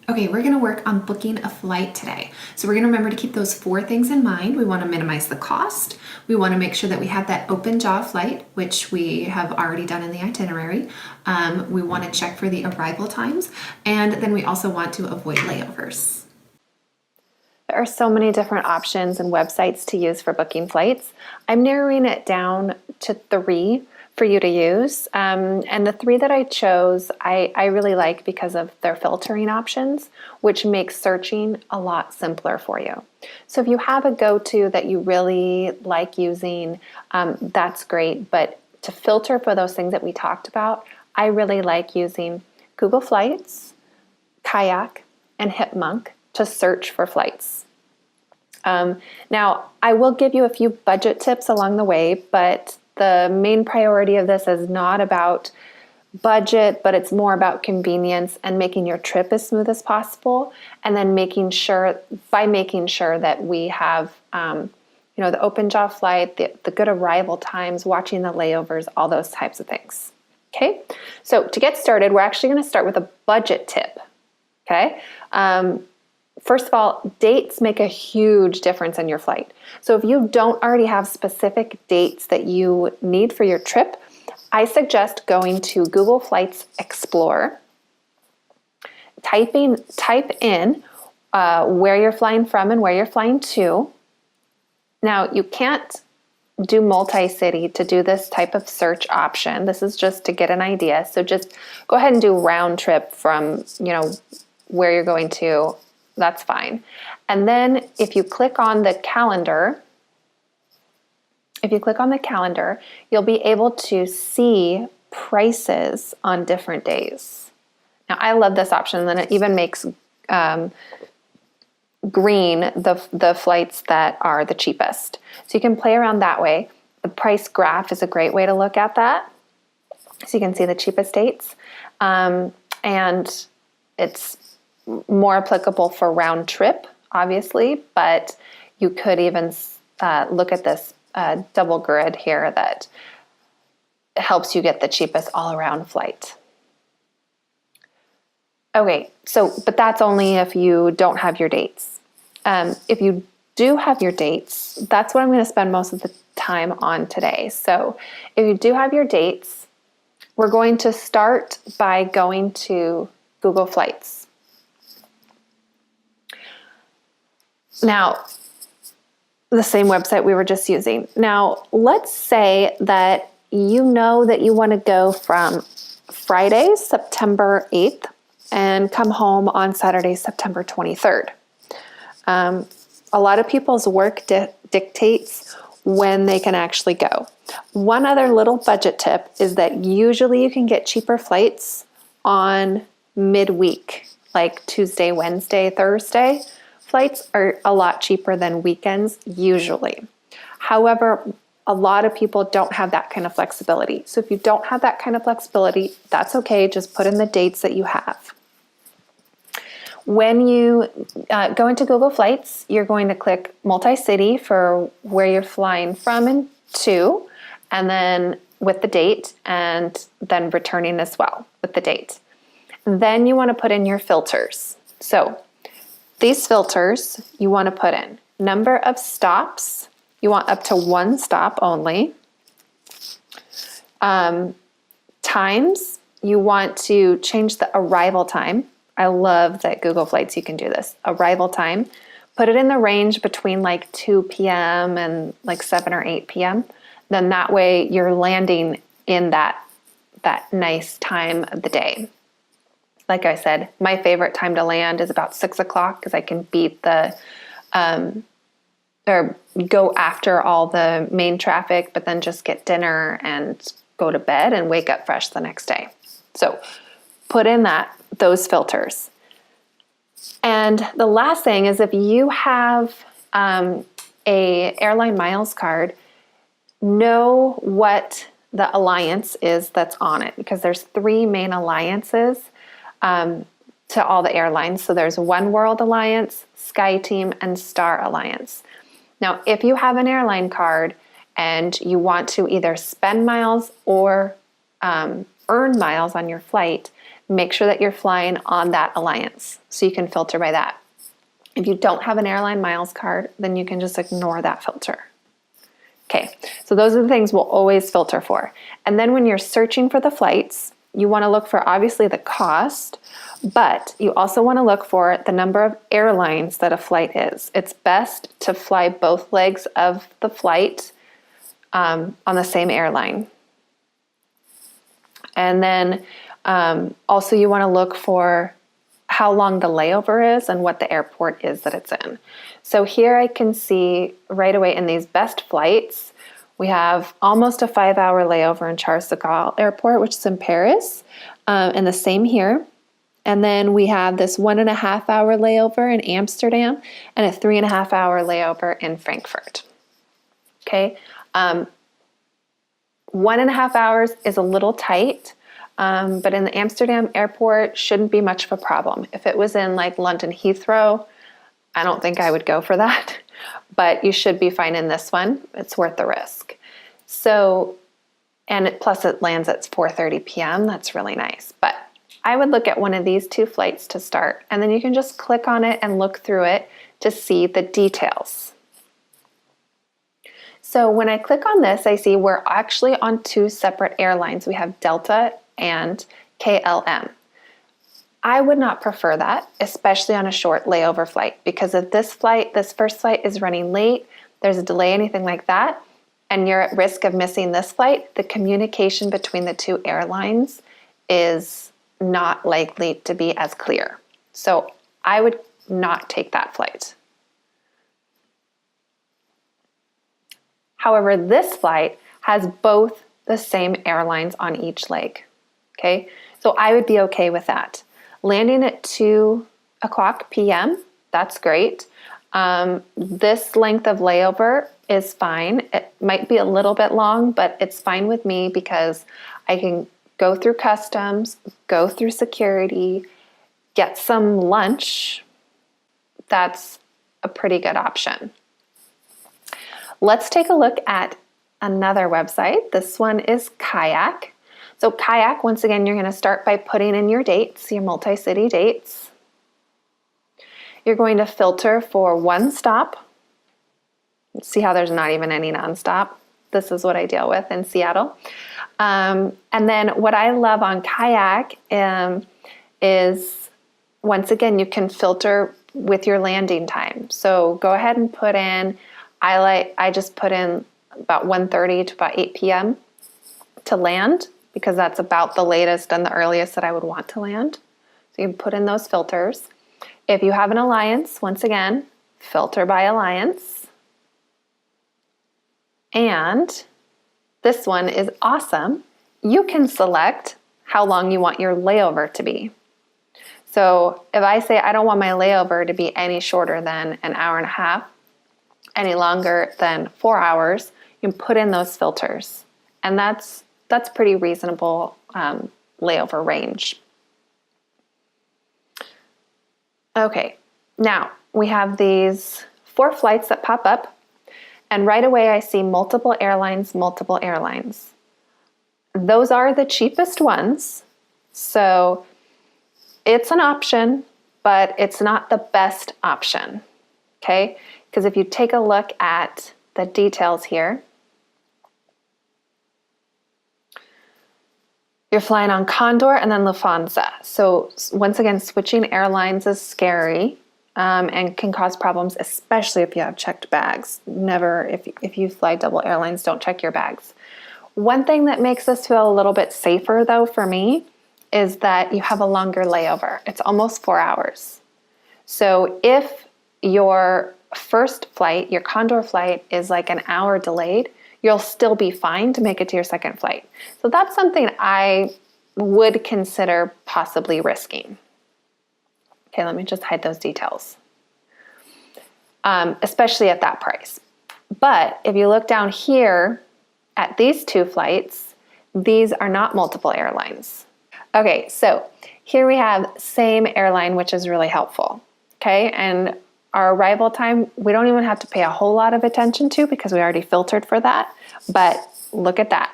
Okay, we're gonna work on booking a flight today. So we're gonna remember to keep those four things in mind. We wanna minimize the cost. We wanna make sure that we have that open jaw flight, which we have already done in the itinerary. We wanna check for the arrival times. And then we also want to avoid layovers. There are so many different options and websites to use for booking flights. I'm narrowing it down to three for you to use. And the three that I chose, I really like because of their filtering options, which makes searching a lot simpler for you. So if you have a go-to that you really like using, that's great. But to filter for those things that we talked about, I really like using Google Flights, Kayak, and Hipmunk to search for flights. Now, I will give you a few budget tips along the way, but the main priority of this is not about budget, but it's more about convenience and making your trip as smooth as possible, and then making sure that we have the open jaw flight, the good arrival times, watching the layovers, all those types of things. Okay, so to get started, we're actually going to start with a budget tip. Okay. First of all, dates make a huge difference in your flight. So if you don't already have specific dates that you need for your trip, I suggest going to Google Flights Explorer, type in where you're flying from and where you're flying to. Now, you can't do multi-city to do this type of search option. This is just to get an idea. So just go ahead and do round trip from, where you're going to. That's fine. And then if you click on the calendar, you'll be able to see prices on different days. Now, I love this option, and then it even makes green the flights that are the cheapest. So you can play around that way. The price graph is a great way to look at that. So you can see the cheapest dates. And it's more applicable for round trip, obviously, but you could even look at this double grid here that helps you get the cheapest all-around flight. Okay, but that's only if you don't have your dates. If you do have your dates, that's what I'm going to spend most of the time on today. So if you do have your dates, we're going to start by going to Google Flights. Now, the same website we were just using. Now, let's say that you know that you want to go from Friday, September 8th, and come home on Saturday, September 23rd. A lot of people's work dictates when they can actually go. One other little budget tip is that usually you can get cheaper flights on midweek, like Tuesday, Wednesday, Thursday. Flights are a lot cheaper than weekends usually. However, a lot of people don't have that kind of flexibility. So if you don't have that kind of flexibility, that's okay. Just put in the dates that you have. When you go into Google Flights, you're going to click multi-city for where you're flying from and to, and then with the date, and then returning as well with the date. Then you want to put in your filters. So these filters you want to put in number of stops. You want up to one stop only. Times, you want to change the arrival time. I love that Google Flights, you can do this. Arrival time, put it in the range between like 2 p.m. and like 7 or 8 p.m. Then that way you're landing in that nice time of the day. Like I said, my favorite time to land is about 6 o'clock because I can beat or go after all the main traffic, but then just get dinner and go to bed and wake up fresh the next day. So put in those filters. And the last thing is if you have a airline miles card, know what the alliance is that's on it, because there's 3 main alliances to all the airlines. So there's One World Alliance, SkyTeam, and Star Alliance. Now, if you have an airline card and you want to either spend miles or earn miles on your flight, make sure that you're flying on that alliance so you can filter by that. If you don't have an airline miles card, then you can just ignore that filter. Okay, so those are the things we'll always filter for. And then when you're searching for the flights, you want to look for obviously the cost, but you also want to look for the number of airlines that a flight is. It's best to fly both legs of the flight on the same airline. And then also you want to look for how long the layover is and what the airport is that it's in. So here I can see right away in these best flights, we have almost a 5-hour layover in Charles de Gaulle Airport, which is in Paris, and the same here. And then we have this 1.5-hour layover in Amsterdam and a 3.5-hour layover in Frankfurt. Okay, 1.5 hours is a little tight, but in the Amsterdam airport shouldn't be much of a problem. If it was in like London Heathrow, I don't think I would go for that, but you should be fine in this one. It's worth the risk. So, plus it lands at 4:30 p.m. That's really nice. But I would look at one of these 2 flights to start, and then you can just click on it and look through it to see the details. So when I click on this, I see we're actually on 2 separate airlines. We have Delta and KLM. I would not prefer that, especially on a short layover flight, because if this first flight is running late, there's a delay, anything like that, and you're at risk of missing this flight, the communication between the 2 airlines is not likely to be as clear. So I would not take that flight. However, this flight has both the same airlines on each leg. Okay, so I would be okay with that. Landing at 2:00 p.m., that's great. This length of layover is fine. It might be a little bit long, but it's fine with me because I can go through customs, go through security, get some lunch. That's a pretty good option. Let's take a look at another website. This one is Kayak. So Kayak, once again, you're going to start by putting in your dates, your multi-city dates. You're going to filter for one stop. See how there's not even any nonstop? This is what I deal with in Seattle. And then what I love on Kayak is, once again, you can filter with your landing time. So go ahead and put in, I just put in about 1:30 to about 8 p.m. to land, because that's about the latest and the earliest that I would want to land. So you can put in those filters. If you have an alliance, once again, filter by alliance. And this one is awesome. You can select how long you want your layover to be. So if I say I don't want my layover to be any shorter than an hour and a half, any longer than 4 hours, you can put in those filters. And that's pretty reasonable layover range. Okay, now we have these 4 flights that pop up, and right away I see multiple airlines. Those are the cheapest ones, so it's an option, but it's not the best option, okay? Because if you take a look at the details here, you're flying on Condor and then Lufthansa. So once again, switching airlines is scary and can cause problems, especially if you have checked bags. Never, if you fly double airlines, don't check your bags. One thing that makes this feel a little bit safer, though, for me, is that you have a longer layover. It's almost 4 hours. So if your first flight, your Condor flight, is like an hour delayed, you'll still be fine to make it to your second flight. So that's something I would consider possibly risking. Okay, let me just hide those details. Especially at that price. But if you look down here at these 2 flights, these are not multiple airlines. Okay, so here we have same airline, which is really helpful. Okay, and our arrival time, we don't even have to pay a whole lot of attention to because we already filtered for that. But look at that.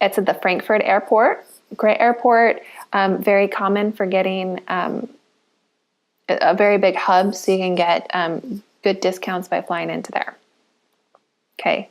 It's at the Frankfurt airport. Great airport, very common for getting a very big hub, so you can get good discounts by flying into there. Okay.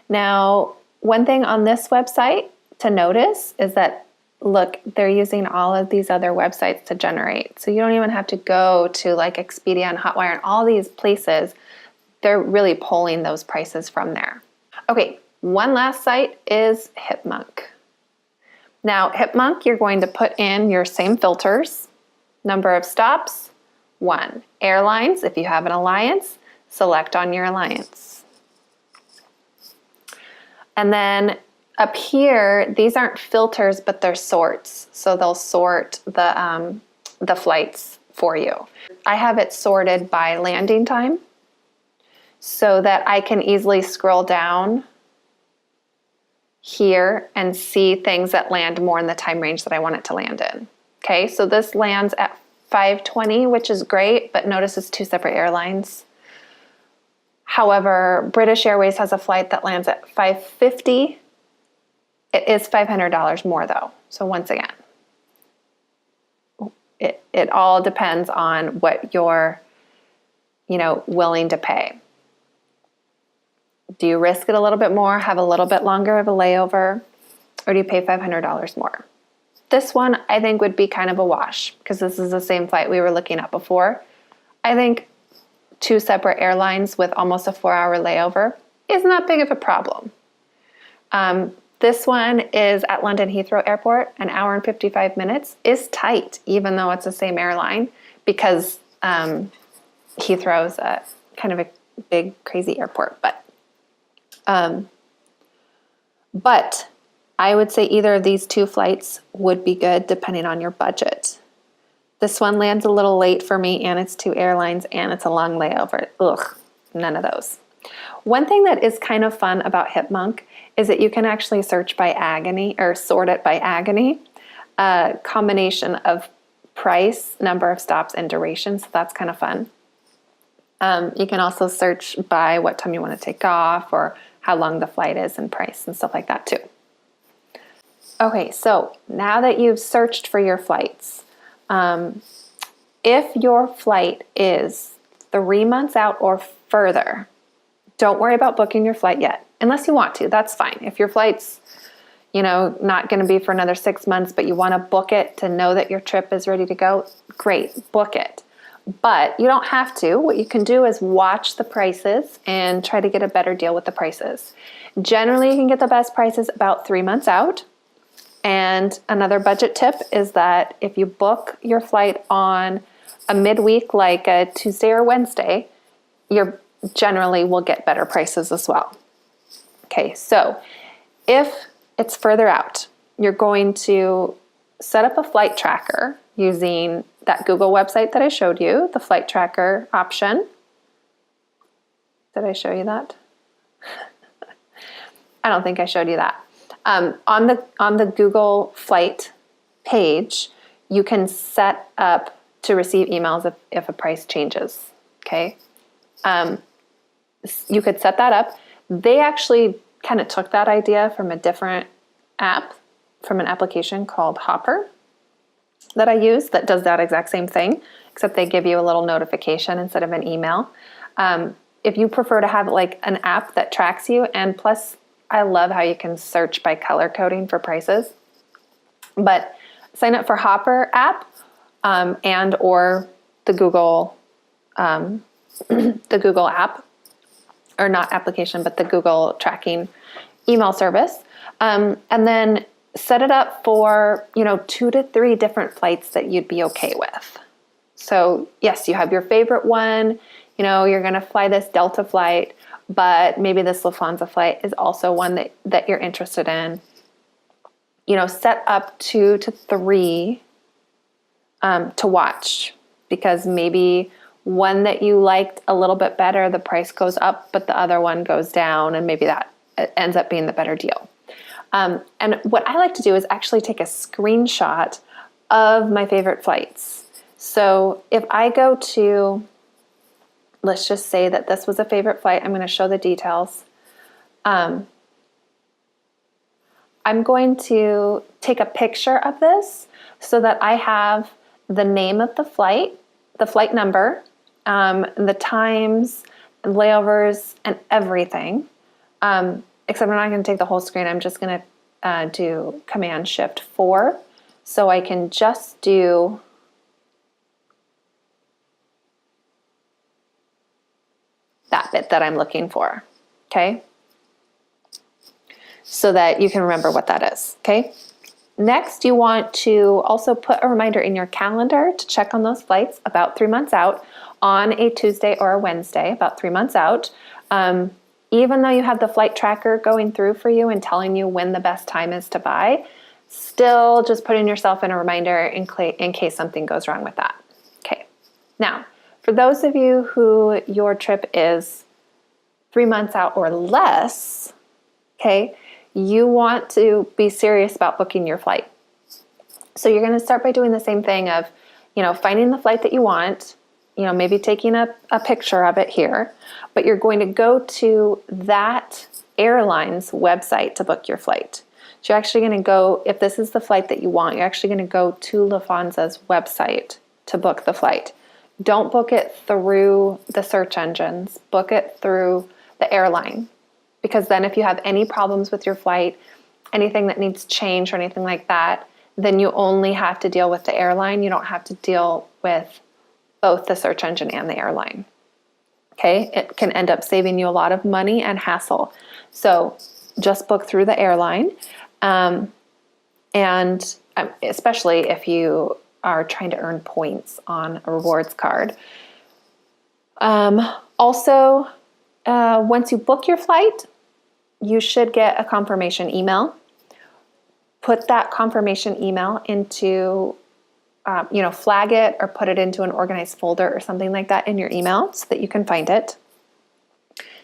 Now, one thing on this website to notice is that, look, they're using all of these other websites to generate. So you don't even have to go to like Expedia and Hotwire and all these places. They're really pulling those prices from there. Okay, one last site is Hipmunk. Now, Hipmunk, you're going to put in your same filters. Number of stops, 1. Airlines, if you have an alliance, select on your alliance. And then up here, these aren't filters, but they're sorts. So they'll sort the flights for you. I have it sorted by landing time so that I can easily scroll down here and see things that land more in the time range that I want it to land in. Okay, so this lands at 5:20, which is great, but notice it's 2 separate airlines. However, British Airways has a flight that lands at 5:50. It is $500 more though. So once again, it all depends on what you're, willing to pay. Do you risk it a little bit more, have a little bit longer of a layover, or do you pay $500 more? This one I think would be kind of a wash because this is the same flight we were looking at before. I think 2 separate airlines with almost a 4-hour layover is not big of a problem. This one is at London Heathrow Airport, 1 hour and 55 minutes is tight, even though it's the same airline, because Heathrow's a kind of a big, crazy airport. But I would say either of these 2 flights would be good depending on your budget. This one lands a little late for me, and it's 2 airlines, and it's a long layover. Ugh, none of those. One thing that is kind of fun about Hipmunk is that you can actually search by agony or sort it by agony, a combination of price, number of stops, and duration. So that's kind of fun. You can also search by what time you want to take off or how long the flight is and price and stuff like that too. Okay, so now that you've searched for your flights, if your flight is 3 months out or further, don't worry about booking your flight yet, unless you want to. That's fine. If your flight's, not going to be for another 6 months, but you want to book it to know that your trip is ready to go, great, book it. But you don't have to. What you can do is watch the prices and try to get a better deal with the prices. Generally, you can get the best prices about 3 months out. And another budget tip is that if you book your flight on a midweek, like a Tuesday or Wednesday, you generally will get better prices as well. Okay, so if it's further out, you're going to set up a flight tracker using that Google website that I showed you, the flight tracker option. Did I show you that? I don't think I showed you that. On the Google flight page, you can set up to receive emails if a price changes. Okay, you could set that up. They actually kind of took that idea from a different app, from an application called Hopper that I use that does that exact same thing, except they give you a little notification instead of an email. If you prefer to have like an app that tracks you, and plus I love how you can search by color coding for prices, but sign up for Hopper app and or the Google the Google app, or not application, but the Google tracking email service, and then set it up for 2 to 3 different flights that you'd be okay with. So yes, you have your favorite one. You're going to fly this Delta flight, but maybe this Lufthansa flight is also one that you're interested in. Set up 2 to 3 to watch, because maybe one that you liked a little bit better, the price goes up, but the other one goes down, and maybe that ends up being the better deal. And what I like to do is actually take a screenshot of my favorite flights. So if I go to, let's just say that this was a favorite flight, I'm going to show the details. I'm going to take a picture of this so that I have the name of the flight number, the times, and layovers, and everything. Except I'm not going to take the whole screen. I'm just going to do Command Shift 4 so I can just do that bit that I'm looking for, okay? So that you can remember what that is, okay? Next, you want to also put a reminder in your calendar to check on those flights about 3 months out on a Tuesday or a Wednesday, about 3 months out. Even though you have the flight tracker going through for you and telling you when the best time is to buy, still just putting yourself in a reminder in case something goes wrong with that. Okay. Now, for those of you who your trip is 3 months out or less, okay, you want to be serious about booking your flight. So you're going to start by doing the same thing of, finding the flight that you want, maybe taking a picture of it here, but you're going to go to that airline's website to book your flight. So you're actually going to go, if this is the flight that you want, you're actually going to go to Lufthansa's website to book the flight. Don't book it through the search engines, book it through the airline. Because then if you have any problems with your flight, anything that needs change or anything like that, then you only have to deal with the airline. You don't have to deal with both the search engine and the airline. Okay, it can end up saving you a lot of money and hassle. So just book through the airline. And especially if you are trying to earn points on a rewards card. Also, once you book your flight, you should get a confirmation email. Put that confirmation email into, flag it or put it into an organized folder or something like that in your email so that you can find it.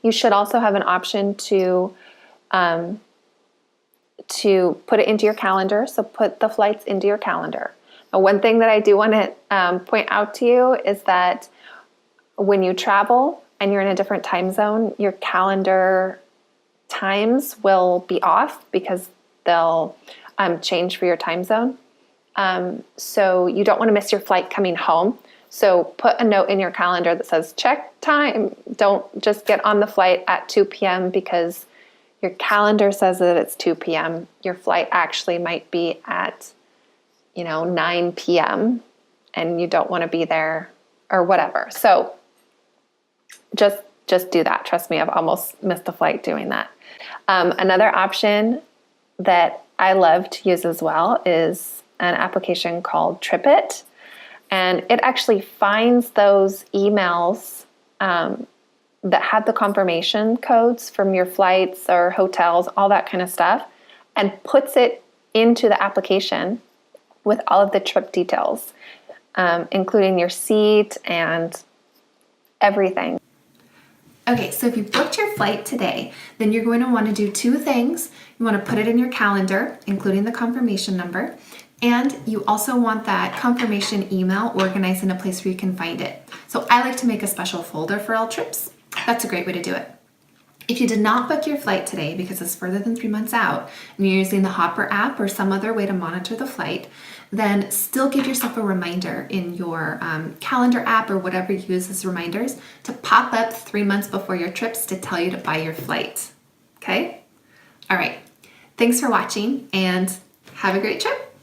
You should also have an option to put it into your calendar. So put the flights into your calendar. Now, one thing that I do want to point out to you is that when you travel and you're in a different time zone, your calendar times will be off because they'll change for your time zone. So you don't want to miss your flight coming home. So put a note in your calendar that says check time. Don't just get on the flight at 2 p.m. because your calendar says that it's 2 p.m. Your flight actually might be at 9 p.m. and you don't want to be there or whatever. So just do that. Trust me, I've almost missed a flight doing that. Another option that I love to use as well is an application called TripIt. And it actually finds those emails that have the confirmation codes from your flights or hotels, all that kind of stuff, and puts it into the application with all of the trip details, including your seat and everything. Okay, so if you booked your flight today, then you're going to want to do two things. You want to put it in your calendar, including the confirmation number, and you also want that confirmation email organized in a place where you can find it. So I like to make a special folder for all trips. That's a great way to do it. If you did not book your flight today because it's further than 3 months out and you're using the Hopper app or some other way to monitor the flight, then still give yourself a reminder in your calendar app or whatever you use as reminders to pop up 3 months before your trips to tell you to buy your flight. Okay? All right. Thanks for watching and have a great trip.